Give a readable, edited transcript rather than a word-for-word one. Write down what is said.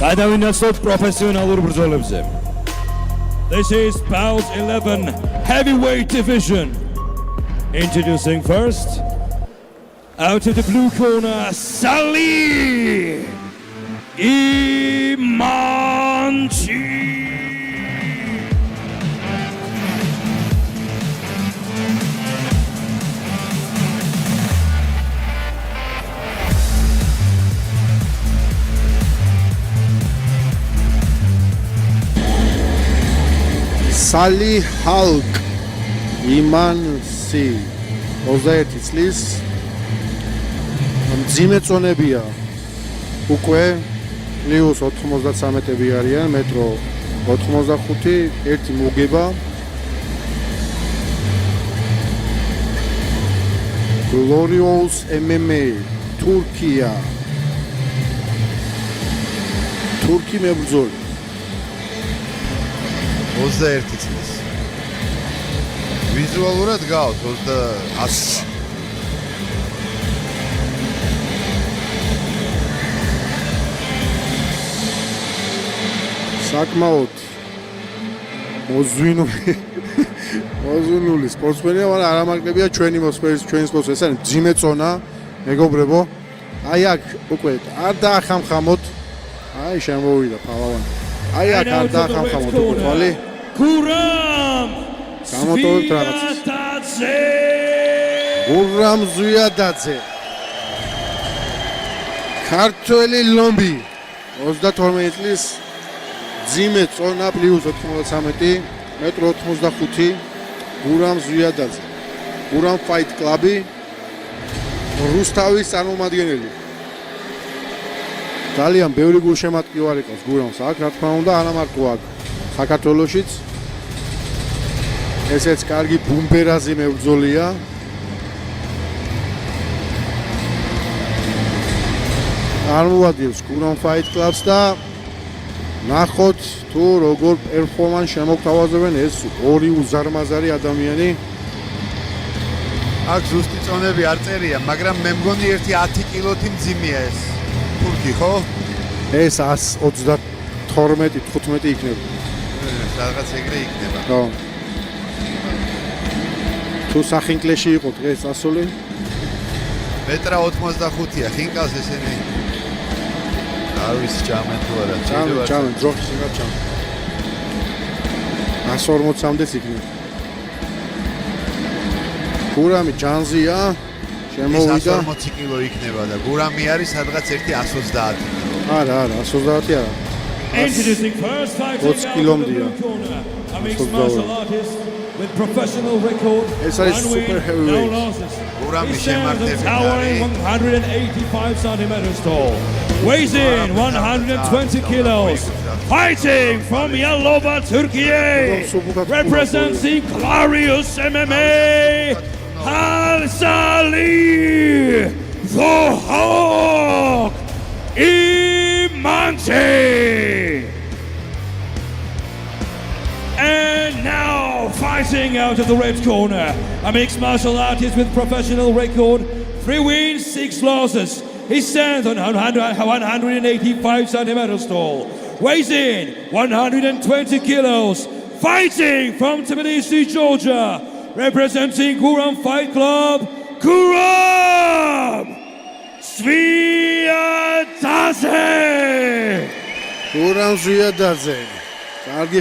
გადავინაცვლოთ პროფესიონალურ ბრძოლებზე. This is bout 11 heavyweight division. Introducing first, out of the blue corner, Salih Imanchi. Salih Hulk Imanchi 21 წლის მძიმე წონებია უკვე პლუს 93 არიან მეტრო 85 ერთი მოგება Glorious MMA თურქია თურქი მებრძოლი 21 წლის ვიზუალურად გავს 100 საკმაოდ მოზვინული სპორტსმენია, მაგრამ არ ამაკლებია ჩვენი სპორტსმენი. ეს არის მძიმე წონა, მეგობრებო. აი აქ უკვე არ დაახამხამოთ. აი შემოვიდა ფალავანი. აი აქ არ დაახამხამოთ უკვე თვალი. გურამ გამოტოვებთ რაღაცას. გურამ ზვიადაძე. ქართველი ლომბი 32 წლის ძიმე წონა პლუს 93 მეტრო 85 გურამ ზვიადაძე გურამ ფაით კლუბი რუსთავის წარმომადგენელი ძალიან ბევრი გულშემატკივარი ყავს გურამს აქ რა თქმა უნდა ანამარტო აქ საქართველოშიც ესეც კარგი ბუმბერაზი მებრძოლია წარმოვადგენს გურამ ფაით კლუბს და ნახოთ თუ როგორ პერფორმანს შემოგთავაზებენ ეს ორი უზარმაზარი ადამიანი. აქ ზუსტი წონები არ წერია, მაგრამ მე მგონი ერთი 10 კილოთი მძიმეა ეს. თურქი ხო? ეს 132-15 იქნება. რაღაც ეგრე იქნება. ხო. თუ სახინკლეში იყო დღეს ასული? მეტრა 85-ია, ხინკალს ესენი. არ ვიცი ჭამენ თუ არა. ჭამენ, ძოხში რა ჭამენ. 140-მდეც იქნება. გურამი ჯანზია, შემოვიდა. 140 კილო იქნება და გურამი არის სადღაც 130 კილო. არა, 130 არა. Introducing first fighting out of the blue corner, a mixed martial artist with professional record, ეს არის super heavyweight. He stands a towering 185 centimeters tall, weighs in 120 kilos, fighting from Yalova, Turkey, representing Glorious MMA, Salih the Hulk Imanchi. And now fighting out of the red corner, a mixed martial artist with professional record, 3 wins, 6 losses. He stands on 185 centimeters tall, weighs in 120 kilos, fighting from Tbilisi, Georgia, representing Guram Fight Club, Guram Zviadadze. გურამ ზვიადაძე. კარგი